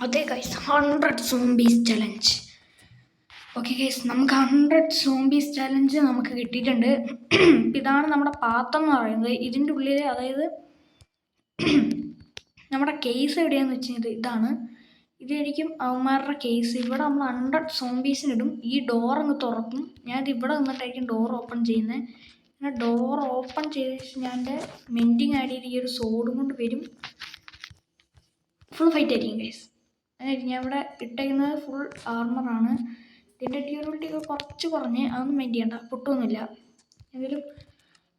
അതെ guys, 100 zombies challenge. Okay guys, നമുക്ക് 100 zombies challenge നമുക്ക് കിട്ടിയിട്ടുണ്ട്. ഇതാണ് നമ്മുടെ പാത്രം എന്ന് പറയുന്നത്. ഇതിൻ്റെ ഉള്ളിൽ, അതായത് നമ്മുടെ കേസ് എവിടെയാന്ന് വെച്ച് കഴിഞ്ഞാൽ ഇതാണ്. ഇതായിരിക്കും അവന്മാരുടെ കേസ്. ഇവിടെ നമ്മൾ 100 സോംബീസിനിടും. ഈ ഡോർ അങ്ങ് തുറക്കും. ഞാനിത് ഇവിടെ നിന്നിട്ടായിരിക്കും ഡോർ ഓപ്പൺ ചെയ്യുന്നത്. പിന്നെ ഡോർ ഓപ്പൺ ചെയ്ത ഞാൻ എൻ്റെ മെൻറ്റിങ് ആയിട്ട് ഈ ഒരു സോഡും കൊണ്ട് വരും. ഫുൾ ഫൈറ്റ് ആയിരിക്കും ഗൈസ്. ഞാൻ ഇവിടെ ഇട്ടേക്കുന്നത് ഫുൾ ആർമറാണ്. ഇതിൻ്റെ ഡ്യൂറബിലിറ്റി കുറച്ച് കുറഞ്ഞ്, അതൊന്നും മെയിൻ ചെയ്യണ്ട, പൊട്ടൊന്നുമില്ല. എങ്കിലും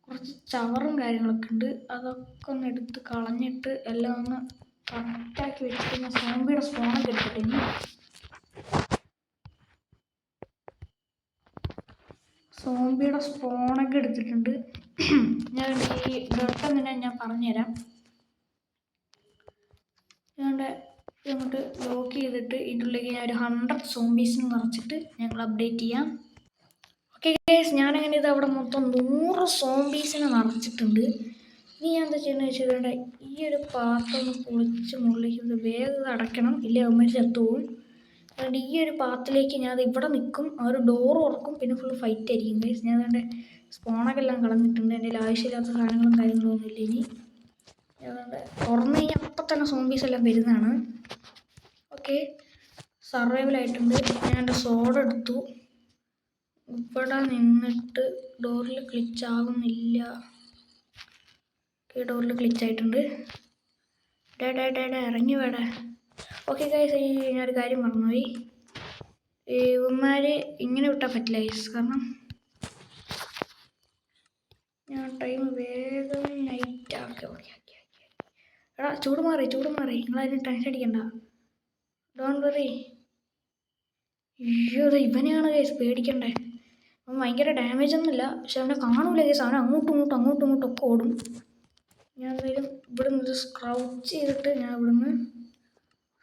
കുറച്ച് ചവറും കാര്യങ്ങളൊക്കെ ഉണ്ട്. അതൊക്കെ ഒന്ന് എടുത്ത് കളഞ്ഞിട്ട് എല്ലാം ഒന്ന് കറക്റ്റാക്കി വെച്ചിട്ട് ഞാൻ സോംബിയുടെ സ്പോണൊക്കെ എടുത്തിട്ട് സോംബിയുടെ സ്പോണൊക്കെ എടുത്തിട്ടുണ്ട്. ഞാൻ ഈ ഡോട്ടെന്നിനെ ഞാൻ പറഞ്ഞുതരാം. ഞങ്ങളുടെ ഇങ്ങോട്ട് ലോക്ക് ചെയ്തിട്ട് ഇതിൻ്റെ ഉള്ളിലേക്ക് ഞാൻ ഒരു 100 സോംബീസിന് നിറച്ചിട്ട് ഞങ്ങൾ അപ്ഡേറ്റ് ചെയ്യാം. ഓക്കെ ഗൈസ്, ഞാനങ്ങനെ ഇത് അവിടെ മൊത്തം 100 സോംബീസിനെ നിറച്ചിട്ടുണ്ട്. ഇനി ഞാൻ എന്താ ചെയ്യുന്നത് വെച്ചാൽ ഈ ഒരു പാത്രം ഒന്ന് പൊളിച്ച് മുകളിലേക്ക് വേഗം അടയ്ക്കണം, ഇല്ലേ അവന്മാർ ചത്തുപോകും. അതുകൊണ്ട് ഈ ഒരു പാത്തിലേക്ക് ഞാൻ ഇവിടെ നിൽക്കും. ആ ഒരു ഡോർ ഉറക്കും. പിന്നെ ഫുൾ ഫൈറ്റ് ആയിരിക്കും ഗൈസ്. ഞാൻ അതിൻ്റെ സ്പോണൊക്കെ എല്ലാം കളഞ്ഞിട്ടുണ്ട്. എൻ്റെ ആവശ്യമില്ലാത്ത സാധനങ്ങളും കാര്യങ്ങളും ഒന്നുമില്ല. ഇനി അതുകൊണ്ട് തുറന്നു കഴിഞ്ഞാൽ അപ്പം തന്നെ സോംബീസ് എല്ലാം വരുന്നതാണ്. ഓക്കെ, സർവൈവലായിട്ടുണ്ട്. ഞാൻ എൻ്റെ സോഡ എടുത്തു. ഇവിടെ നിന്നിട്ട് ഡോറിൽ ക്ലിച്ച് ആകുന്നില്ല. ഓക്കെ, ഡോറിൽ ക്ലിച്ച് ആയിട്ടുണ്ട്. ഇറങ്ങി വേടേ. ഓക്കെ ഗൈസ്, ഞാനൊരു കാര്യം മറന്നുപോയി. ഇവന്മാർ ഇങ്ങനെ വിട്ടാൽ പറ്റില്ല ഗൈസ്. കാരണം ഞാൻ ടൈം വേഗം നൈറ്റ് ആക്കി. ഓക്കെ, എടാ ചൂട് മാറി. നിങ്ങളതിന് ടെൻഷൻ അടിക്കണ്ട. Don't worry. അയ്യോ, ഇവനെയാണ് ഗൈസ് പേടിക്കണ്ടേ. അവൻ ഭയങ്കര ഡാമേജ് ഒന്നുമില്ല, പക്ഷെ അവനെ കാണൂല ഗൈസ്. അവൻ അങ്ങോട്ടും ഇങ്ങോട്ടും ഒക്കെ ഓടും. ഞാൻ എന്തായാലും ഇവിടെ നിന്ന് സ്ക്രൗച്ച് ചെയ്തിട്ട് ഞാൻ ഇവിടുന്ന്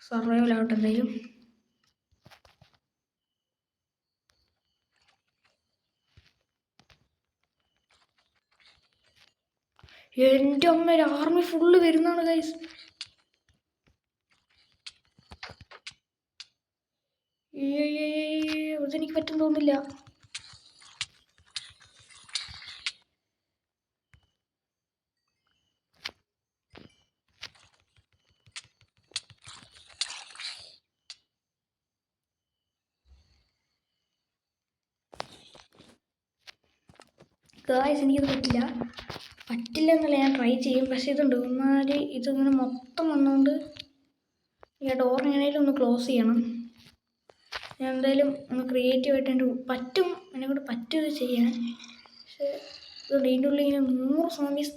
സർവൈവലാവട്ടെ എന്തായാലും. എൻ്റെ അമ്മ, ഒരു ആർമി ഫുള്ള് വരുന്നതാണ് ഗൈസ്. ഇതെനിക്ക് പറ്റും തോന്നില്ല. ഗായ്സ്, എനിക്കത് പറ്റില്ല എന്നല്ല, ഞാൻ ട്രൈ ചെയ്യും. പക്ഷേ ഇതുണ്ട്, ഇവന്മാർ ഇതിങ്ങനെ മൊത്തം വന്നുകൊണ്ട് ഈ ഡോർ എങ്ങനെയാലും ഒന്ന് ക്ലോസ് ചെയ്യണം. ഞാൻ എന്തായാലും ഒന്ന് ക്രിയേറ്റീവായിട്ട് എന്നെ കൊണ്ട് പറ്റും ഇത് ചെയ്യാൻ. പക്ഷേ ഇതുകൊണ്ട് ഇതിൻ്റെ ഉള്ളിൽ ഇങ്ങനെ 100 സോംബീസ്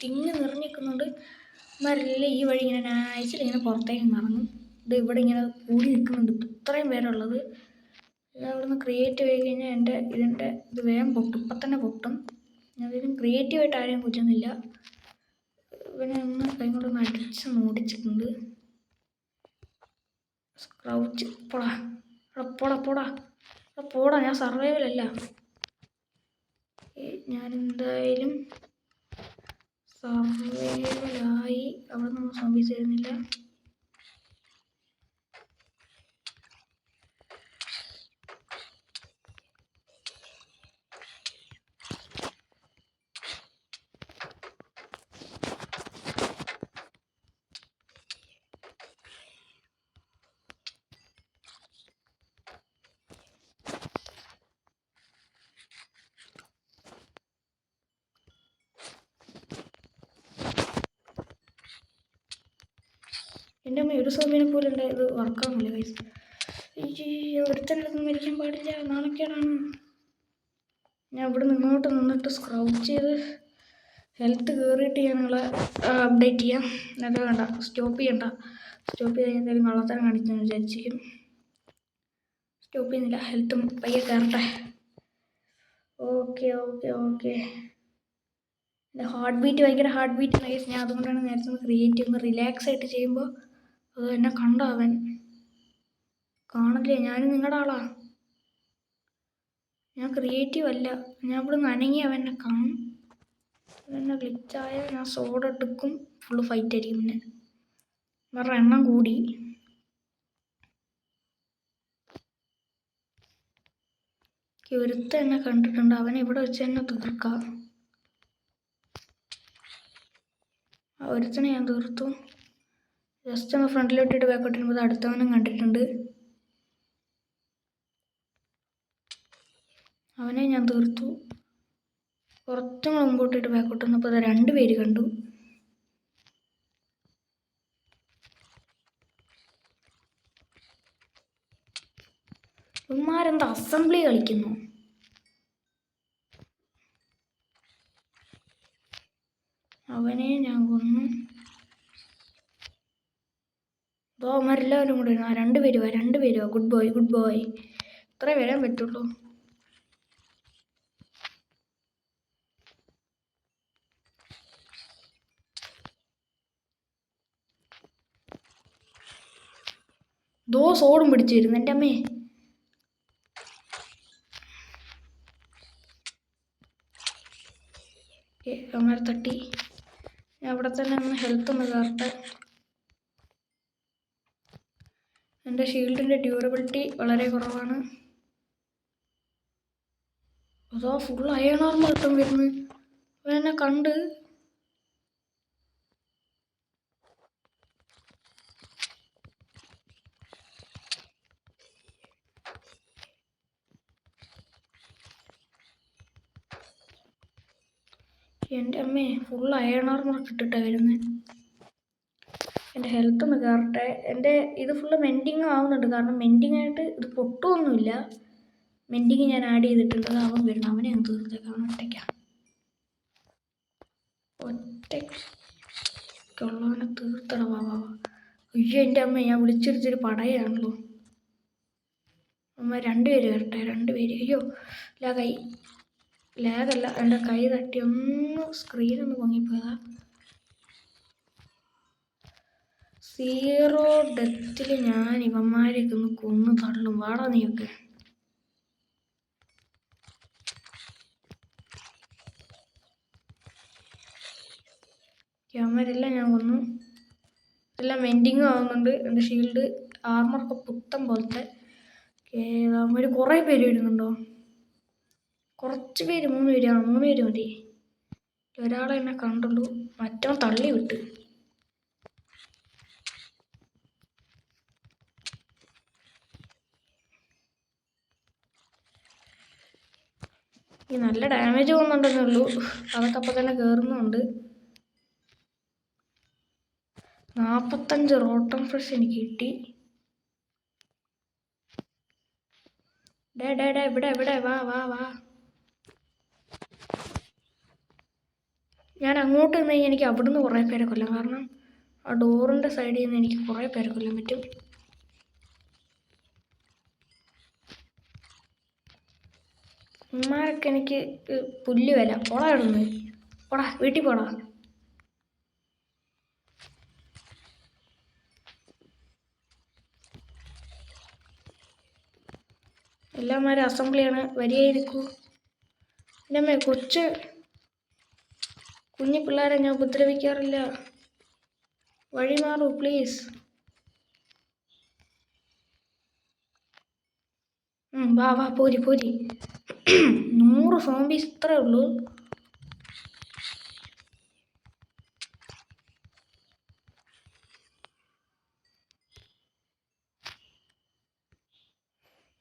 തിങ്ങി നിറഞ്ഞിരിക്കുന്നുണ്ട്. ഇവന്മാരെല്ലാം ഈ വഴി ഇങ്ങനെ നൈസിൽ ഇങ്ങനെ പുറത്തേക്ക് ഇറങ്ങും. ഇത് ഇവിടെ ഇങ്ങനെ കൂടി നിൽക്കുന്നുണ്ട്. ഇത്രയും പേരുള്ളത്. ഞാൻ ഇവിടുന്ന് ക്രിയേറ്റീവ് ആയി കഴിഞ്ഞാൽ ഇതിൻ്റെ ഇത് വേഗം പൊട്ടും. ഇപ്പം തന്നെ പൊട്ടും. ഞാൻ ഇതിനും ക്രിയേറ്റീവായിട്ട് ആരെയും കുറ്റുന്നില്ല. ഇവനെ ഒന്ന് കൈകൊണ്ടൊന്ന് അടിച്ച് മൂടിച്ചിട്ടുണ്ട്. സ്ക്രൗച്ച് പോടാ. ഞാൻ സർവൈവലല്ല. ഞാൻ എന്തായാലും സർവൈവലായി. അവിടെ നിന്ന് സോംബീസ് ചെയ്യുന്നില്ല. എൻ്റെ അമ്മ, ഒരു സോംബിനെ പോലും ഉണ്ട് ഇത് വർക്കാവുന്നില്ല ഗൈസ്. ഒരുത്തനടുത്ത് മരിക്കാൻ പാടില്ല, നാണക്കേടാണ്. ഞാൻ ഇവിടെ നിന്നിട്ട് സ്ക്രൗച്ച് ചെയ്ത് ഹെൽത്ത് കയറിയിട്ട് ഞാൻ നിങ്ങളെ അപ്ഡേറ്റ് ചെയ്യാം. എന്നിട്ട് വേണ്ട, സ്റ്റോപ്പ് ചെയ്ത് കഴിഞ്ഞാൽ എന്തായാലും കള്ളത്തരം കാണിച്ചെന്ന് വിചാരിച്ചിരിക്കും. സ്റ്റോപ്പ് ചെയ്യുന്നില്ല, ഹെൽത്തും പയ്യെ കയറട്ടെ. ഓക്കെ. എൻ്റെ ഭയങ്കര ഹാർട്ട് ബീറ്റ് ഗൈസ്. ഞാൻ അതുകൊണ്ടാണ് നേരത്തെ ഒന്ന് ക്രിയേറ്റ് ചെയ്യുന്നത്. റിലാക്സ് ആയിട്ട് ചെയ്യുമ്പോൾ അത് എന്നെ കണ്ടോ അവൻ കാണില്ലേ. ഞാനും നിങ്ങളുടെ ആളാ. ഞാൻ ക്രിയേറ്റീവ് അല്ല. ഞാൻ ഇവിടെ നനങ്ങി അവനെ കാണും. അതെന്നെ ഗ്ലിച്ചായ ഞാൻ സോഡ എടുക്കും. ഫുള്ള് ഫൈറ്റ് ആയിരിക്കും. പിന്നെ വേറെ എണ്ണം കൂടി. ഒരുത്ത എന്നെ കണ്ടിട്ടുണ്ട്. അവനെ ഇവിടെ വെച്ച് തന്നെ തീർക്കാം. ഒരുത്തനെ ഞാൻ തീർത്തു. ജസ്റ്റ് ഒന്ന് ഫ്രണ്ടിലോട്ടിട്ട് ബാക്കോട്ടിരുമ്പോൾ അടുത്തവനും കണ്ടിട്ടുണ്ട്. അവനെ ഞാൻ തീർത്തു. കുറച്ചും കൂടെ മുമ്പോട്ടിട്ട് ബാക്കോട്ട് വന്നപ്പോൾ അത് 2 പേര് കണ്ടു. ഇവന്മാരെന്താ അസംബ്ലി കളിക്കുന്നു? അവനെ ഞാൻ കൊന്നു. അതോ അവന്മാരെല്ലാവരും കൂടെ 2 പേര് വാ, 2 പേര് വാ. Good boy, good boy. ഇത്രേ വരാൻ പറ്റുള്ളൂ. സോടും പിടിച്ചു വരുന്നു എൻ്റെ അമ്മേ. അവന്മാരെ തട്ടി. ഞാൻ അവിടെ തന്നെ ഒന്ന് ഹെൽത്ത് ഒന്ന് കയറട്ടെ. എൻ്റെ ഷീൽഡിൻ്റെ ഡ്യൂറബിലിറ്റി വളരെ കുറവാണ്. അതോ ഫുൾ അയൺ ആർമർ കിട്ടും വരുന്നു. എന്നെ കണ്ട്. എൻ്റെ അമ്മേ, ഫുൾ അയൺ ആർമർ ഇട്ടിട്ടാണ് വരുന്നത്. എൻ്റെ ഹെൽത്ത് ഒന്ന് കയറട്ടെ. എൻ്റെ ഇത് ഫുള്ള് മെൻഡിങ് ആവുന്നുണ്ട്. കാരണം മെൻഡിങ് ആയിട്ട് ഇത് പൊട്ടുമൊന്നുമില്ല. മെൻഡിങ് ഞാൻ ആഡ് ചെയ്തിട്ടുണ്ട്. അവൻ വരണം. അവനെ ഞാൻ തീർത്തേക്കാം. അവൻ ഒറ്റയ്ക്കുള്ളവനെ തീർത്തട. വാ. അയ്യോ എൻ്റെ അമ്മ, ഞാൻ വിളിച്ചിരിച്ചൊരു പടയാണല്ലോ. അമ്മ 2 പേര് വരട്ടെ. 2 പേര്. അയ്യോ ലാഗല്ല, എൻ്റെ കൈ തട്ടി ഒന്ന് സ്ക്രീനൊന്ന് പൊങ്ങിപ്പോയതാ. 0 ഡെത്തിൽ ഞാൻ ഇവന്മാരെയൊക്കെ ഒന്ന് കൊന്നു തള്ളും. വാടാ നീയൊക്കെ. ക്യാമറയെല്ലാം ഞാൻ കൊന്നു. എല്ലാം മെൻഡിങ്ങും ആവുന്നുണ്ട്. എൻ്റെ ഷീൽഡ് ആർമറൊക്കെ പുത്തം പോലത്തെ. അവന്മാർ കുറേ പേര് വരുന്നുണ്ടോ? കുറച്ച് പേര്, 3 പേര്. 3 പേര് മതി. ഒരാളെ എന്നെ കണ്ടുള്ളൂ. മറ്റവൻ തള്ളി വിട്ട്. ഈ നല്ല ഡാമേജ് പോകുന്നുണ്ടെന്നേ ഉള്ളൂ. അതൊക്കെ അപ്പം തന്നെ കയറുന്നുണ്ട്. 45 റോട്ടൺ ഫ്രഷ് എനിക്ക് കിട്ടി. ഇവിടെ വാ. ഞാൻ അങ്ങോട്ട് നിന്ന് എനിക്ക് അവിടുന്ന് കുറേ പേരെ കൊല്ലാം. കാരണം ആ ഡോറിൻ്റെ സൈഡിൽ നിന്ന് എനിക്ക് കുറേ പേരെ കൊല്ലാൻ പറ്റും. ഉമ്മാരൊക്കെ എനിക്ക് പുല്ല് വില. ഇടുന്നു. വീട്ടിൽ പോടാ. എല്ലാമാരും അസംബ്ലിയാണ്. വരികയായിരിക്കൂ. എൻ്റെ അമ്മേ, കുഞ്ഞു പിള്ളേരെ ഞാൻ ഉപദ്രവിക്കാറില്ല. വഴി മാറൂ പ്ലീസ്. വാ പോരി. 100 സോംബീസ് ഇത്രേ ഉള്ളൂ.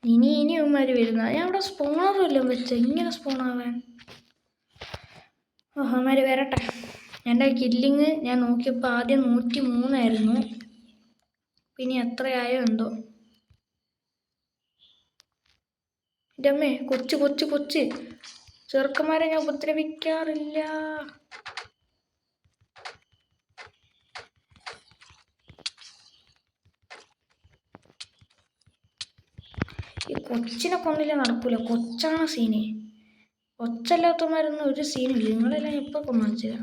ഇനി അവന്മാർ വരുന്ന. ഞാൻ ഇവിടെ സ്പോണറും എല്ലാം വെച്ച. ഇങ്ങനെ സ്പോണാവാൻ. അവന്മാർ വരട്ടെ. എൻ്റെ കില്ലിങ് ഞാൻ നോക്കിയപ്പോൾ ആദ്യം 103 ആയിരുന്നു. പിന്നെ എത്രയായോ എന്തോ. എൻ്റെ അമ്മേ, കൊച്ച് ചെറുക്കന്മാരെ ഞാൻ ഉപദ്രവിക്കാറില്ല. ഈ കൊച്ചിനെ കൊന്നില്ല നടക്കൂല. കൊച്ചാണ് സീന്. കൊച്ചല്ലാത്തമാരൊന്നും ഒരു സീനില്ല. നിങ്ങളെല്ലാം ഇപ്പം കൊണ്ടുവച്ചാ.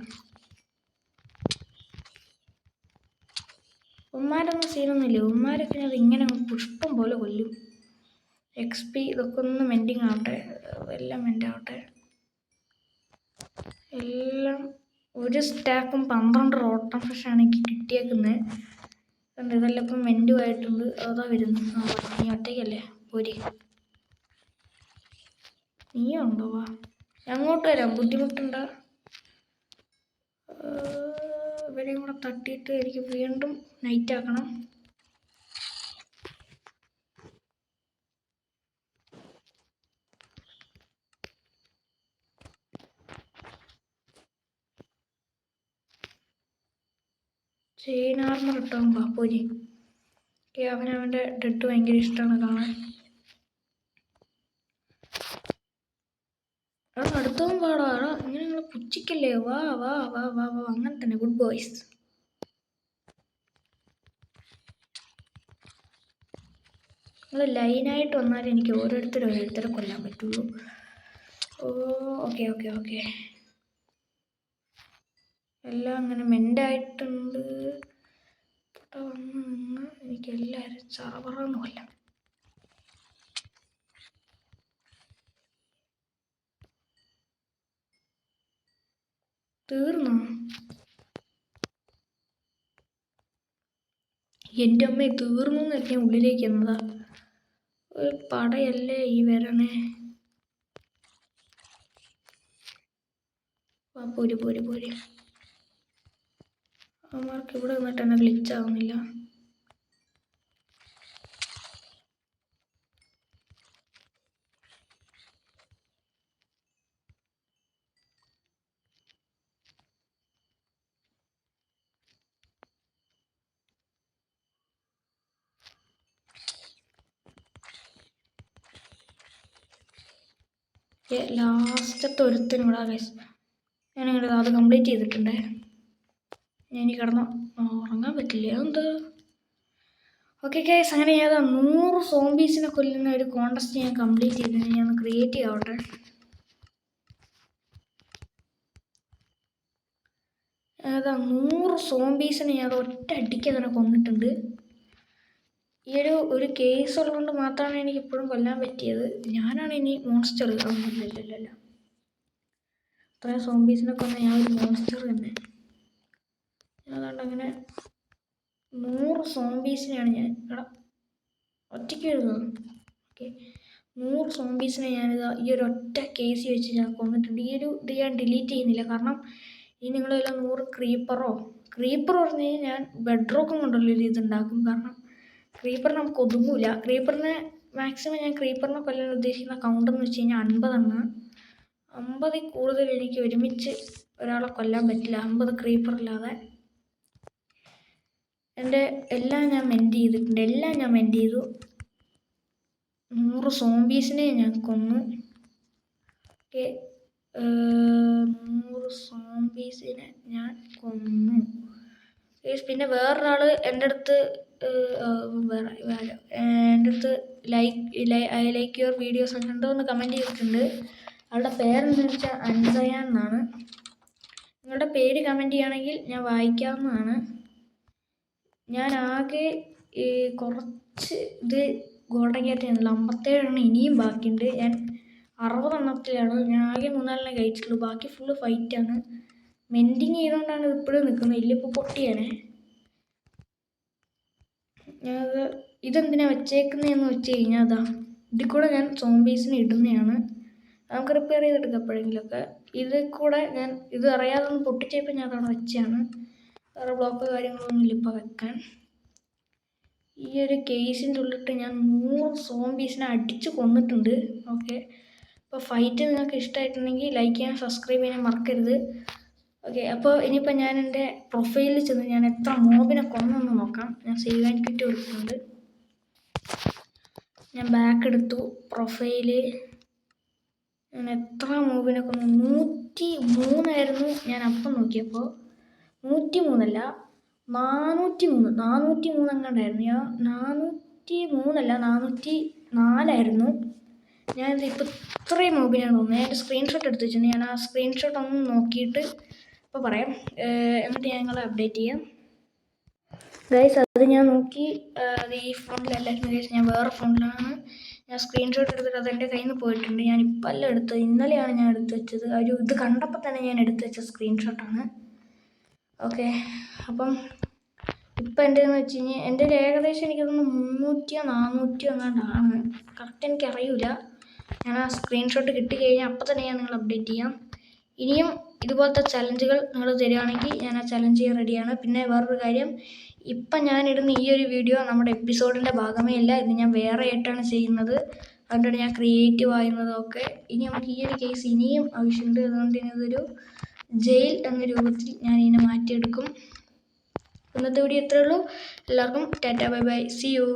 ഉമ്മാരൊന്നും സീനൊന്നുമില്ല. ഉമ്മാരൊക്കെ ഞാൻ ഇങ്ങനെ പുഷ്പം പോലെ കൊല്ലും. XP ഇതൊക്കെ ഒന്ന് മെൻഡിങ് ആവട്ടെ. എല്ലാം മെൻഡാവട്ടെ. എല്ലാം ഒരു സ്റ്റാക്കും 12 റോട്ടൺ ഫ്രഷാണ് എനിക്ക് കിട്ടിയേക്കുന്നത്. ഇതെല്ലാം ഇപ്പം മെൻഡുമായിട്ടുണ്ട്. അതാ വരുന്നു. നീ ഒറ്റയ്ക്കല്ലേ പോരി. നീ ഉണ്ടോ? വാ, അങ്ങോട്ട് വരാം. ബുദ്ധിമുട്ടുണ്ടോ? ഇവരെയും കൂടെ തട്ടിയിട്ട് എനിക്ക് വീണ്ടും നൈറ്റ് ആക്കണം. ചെയിൻ ആർമർ ഇട്ടാവും പാപ്പോരി. അവനവൻ്റെ ഡെഡ് ഭയങ്കര ഇഷ്ടമാണ് കാണാൻ. അടുത്തവും പാടാ. ഇങ്ങനെ നിങ്ങൾ പുച്ഛിക്കല്ലേ. വാ വാ വാ വാ വാ. അങ്ങനെ തന്നെ. Good boys. നിങ്ങൾ ലൈനായിട്ട് വന്നാൽ എനിക്ക് ഓരോരുത്തരെ കൊല്ലാൻ പറ്റുള്ളൂ. Okay okay okay. എല്ലാം അങ്ങനെ മെൻ്റായിട്ടുണ്ട്. വന്ന് എനിക്ക് എല്ലാവരും ചറപറന്ന് കൊല്ലാം. തീർന്നോ? എൻ്റെ അമ്മയെ തീർന്നു എന്നൊക്കെ ഉള്ളിലേക്ക് എന്നതാ. ഒരു പടയല്ലേ ഈ വരണേ. പോര് പോര് പോര്. അവന്മാർക്ക് ഇവിടെ നിന്നിട്ട് എന്നെ ഗ്ലിച്ചാവുന്നില്ല. ലാസ്റ്റത്തെ ഒരുത്തനും കൂടെ ഗൈസ്. ഞാനിങ്ങനെ അത് കംപ്ലീറ്റ് ചെയ്തിട്ടുണ്ടേ. ഞാൻ കിടന്നു ഉറങ്ങാൻ പറ്റില്ല. എന്താ? ഓക്കെ ഗൈസ്, അങ്ങനെ ഞാൻ 100 സോംബീസിനെ കൊല്ലുന്ന ഒരു കോണ്ടസ്റ്റ് ഞാൻ കംപ്ലീറ്റ് ചെയ്തിട്ട് ഞാൻ ക്രിയേറ്റ് ചെയ്യാവട്ടെ. അതാ 100 സോംബീസിനെ ഞാൻ ഒറ്റ അടിക്ക് തന്നെ കൊന്നിട്ടുണ്ട്. ഈ ഒരു കേസ് ഉള്ളതുകൊണ്ട് മാത്രമാണ് എനിക്ക് ഇപ്പോഴും കൊല്ലാൻ പറ്റിയത്. ഞാനാണ് ഇനി മോൺസ്റ്റർ. ഇല്ലല്ല, അത്രയും സോംബീസിനെ കൊന്ന ഞാൻ ഒരു മോൺസ്റ്റർ തന്നെ. അതുകൊണ്ട് അങ്ങനെ 100 സോംബീസിനെയാണ് ഞാൻ ഒറ്റയ്ക്ക് എഴുതുന്നത്. ഓക്കെ, 100 സോംബീസിനെ ഞാനിതാ ഈ ഒരു ഒറ്റ കേസ് വെച്ച് ഞാൻ കൊന്നിട്ടുണ്ട്. ഇത് ഞാൻ ഡിലീറ്റ് ചെയ്യുന്നില്ല. കാരണം ഈ നിങ്ങളെല്ലാം 100 ക്രീപ്പർ പറഞ്ഞ് ഞാൻ ബെഡ്റോക്കും കൊണ്ടുള്ളൊരു ഇതുണ്ടാക്കും. കാരണം ക്രീപ്പർ നമുക്ക് ഒതുങ്ങൂല. ക്രീപ്പറിനെ മാക്സിമം ഞാൻ ക്രീപ്പറിനെ കൊല്ലാൻ ഉദ്ദേശിക്കുന്ന കൗണ്ട് എന്ന് വെച്ച് കഴിഞ്ഞാൽ 50 50 കൂടുതൽ എനിക്ക് ഒരുമിച്ച് ഒരാളെ കൊല്ലാൻ പറ്റില്ല. 50 ക്രീപ്പറില്ലാതെ. എൻ്റെ എല്ലാം ഞാൻ മെൻറ്റ് ചെയ്തിട്ടുണ്ട്. ഞാൻ മെൻറ്റ് ചെയ്തു. 100 സോംബീസിനെ ഞാൻ കൊന്നു. ഓക്കെ, 100 സോംബീസിനെ ഞാൻ കൊന്നു. പിന്നെ വേറൊരാൾ എൻ്റെ അടുത്ത് ലൈക്ക് യുവർ വീഡിയോസ് ഉണ്ടോ എന്ന് കമൻറ്റ് ചെയ്തിട്ടുണ്ട്. അവളുടെ പേരെന്താണെന്ന് വെച്ചാൽ അൻസയാൻ എന്നാണ്. നിങ്ങളുടെ പേര് കമൻറ്റ് ചെയ്യുകയാണെങ്കിൽ ഞാൻ വായിക്കാവുന്നതാണ്. ഞാൻ ആകെ കുറച്ച് ഇത് ഗോൾഡൻ ക്യാറ്റ് ചെയ്യുന്നില്ല. 57 ഇനിയും ബാക്കിയുണ്ട്. ഞാൻ 60 ഞാൻ ആകെ 3-4 കഴിച്ചിട്ടുള്ളൂ. ബാക്കി ഫുള്ള് ഫൈറ്റാണ്. മെൻറ്റിങ് ചെയ്തുകൊണ്ടാണ് ഇപ്പോഴും നിൽക്കുന്നത്. ഇല്ലിപ്പോൾ പൊട്ടിയാണേ. ഞാനത് ഇതെന്തിനാണ് വെച്ചേക്കുന്നതെന്ന് വെച്ച് കഴിഞ്ഞാൽ അതാ ഇതിൽ കൂടെ ഞാൻ സോംബീസിന് ഇടുന്നതാണ്. നമുക്ക് റിപ്പയർ ചെയ്തെടുക്കാം എപ്പോഴെങ്കിലുമൊക്കെ. ഇതിൽ കൂടെ ഞാൻ ഇത് അറിയാതെ ഒന്ന് പൊട്ടിച്ചപ്പോൾ ഞാൻ അതവിടെ വെച്ചാണ്. വേറെ ബ്ലോക്ക് കാര്യങ്ങളൊന്നും ഇല്ല ഇപ്പോൾ വെക്കാൻ. ഈ ഒരു കേസിൻ്റെ ഉള്ളിട്ട് ഞാൻ 100 സോംബീസിനെ അടിച്ച് കൊന്നിട്ടുണ്ട്. ഓക്കെ, അപ്പോൾ ഫൈറ്റ് നിങ്ങൾക്ക് ഇഷ്ടമായിട്ടുണ്ടെങ്കിൽ ലൈക്ക് ചെയ്യാൻ സബ്സ്ക്രൈബ് ചെയ്യാൻ മറക്കരുത്. ഓക്കെ, അപ്പോൾ ഇനിയിപ്പോൾ ഞാൻ എൻ്റെ പ്രൊഫൈലിൽ ചെന്ന് ഞാൻ എത്ര മോബിനെ കൊന്നെന്ന് നോക്കാം. ഞാൻ സേവ് ആൻഡ് ക്വിറ്റ് കൊടുക്കുന്നുണ്ട്. ഞാൻ ബാക്ക് എടുത്തു. പ്രൊഫൈല് ഞാൻ എത്ര മോബിനെ കൊന്നു? 103 ഞാൻ അപ്പം നോക്കിയപ്പോൾ. 103 അല്ല, 403 എങ്ങാണ്ടായിരുന്നു. ഞാൻ 403 അല്ല 404 ഞാനിപ്പോൾ ഇത്രയും മോബിനാണ് തോന്നുന്നത്. ഞാൻ സ്ക്രീൻഷോട്ട് എടുത്ത് വെച്ചിട്ടുണ്ട്. ഞാൻ ആ സ്ക്രീൻഷോട്ട് ഒന്ന് നോക്കിയിട്ട് ഇപ്പോൾ പറയാം. എന്നിട്ട് ഞാൻ നിങ്ങളെ അപ്ഡേറ്റ് ചെയ്യാം ഗൈസ്. അത് ഞാൻ നോക്കി. അത് ഈ ഫോണിലല്ലായിരുന്നു ഗൈസ്, ഞാൻ വേറെ ഫോണിലാണ്. ഞാൻ സ്ക്രീൻഷോട്ട് എടുത്തിട്ട് അതെൻ്റെ കയ്യിൽ നിന്ന് പോയിട്ടുണ്ട്. ഞാൻ ഇപ്പം അല്ല എടുത്തത്, ഇന്നലെയാണ് ഞാൻ എടുത്ത് വെച്ചത്. ഇത് കണ്ടപ്പോൾ തന്നെ ഞാൻ എടുത്ത് വെച്ച സ്ക്രീൻഷോട്ടാണ്. ഓക്കെ, അപ്പം ഇപ്പം എൻ്റെതെന്ന് വെച്ച് കഴിഞ്ഞാൽ എൻ്റെ ഏകദേശം എനിക്കതൊന്ന് 300 400 എങ്ങാണ്ടാണ്. കറക്റ്റ് എനിക്കറിയില്ല. ഞാൻ ആ സ്ക്രീൻഷോട്ട് കിട്ടിക്കഴിഞ്ഞാൽ അപ്പം തന്നെ ഞാൻ നിങ്ങൾ അപ്ഡേറ്റ് ചെയ്യാം. ഇനിയും ഇതുപോലത്തെ ചലഞ്ചുകൾ നിങ്ങൾ തരികയാണെങ്കിൽ ഞാൻ ആ ചലഞ്ച് ചെയ്യാൻ റെഡിയാണ്. പിന്നെ വേറൊരു കാര്യം, ഇപ്പം ഞാനിടുന്ന ഈ ഒരു വീഡിയോ നമ്മുടെ എപ്പിസോഡിൻ്റെ ഭാഗമേ അല്ല, ഇത് ഞാൻ വേറെ ആയിട്ടാണ് ചെയ്യുന്നത്. അതുകൊണ്ടാണ് ഞാൻ ക്രിയേറ്റീവ് ആയിരുന്നതൊക്കെ. ഇനി നമുക്ക് ഈ ഒരു കേസ് ഇനിയും ആവശ്യമുണ്ട്. അതുകൊണ്ട് ഇതൊരു ജയിൽ എന്ന രൂപത്തിൽ ഞാൻ ഇതിനെ മാറ്റിയെടുക്കും. ഇന്നത്തെ വീഡിയോ ഇത്രയേ ഉള്ളൂ. എല്ലാവർക്കും tata bye bye, see U.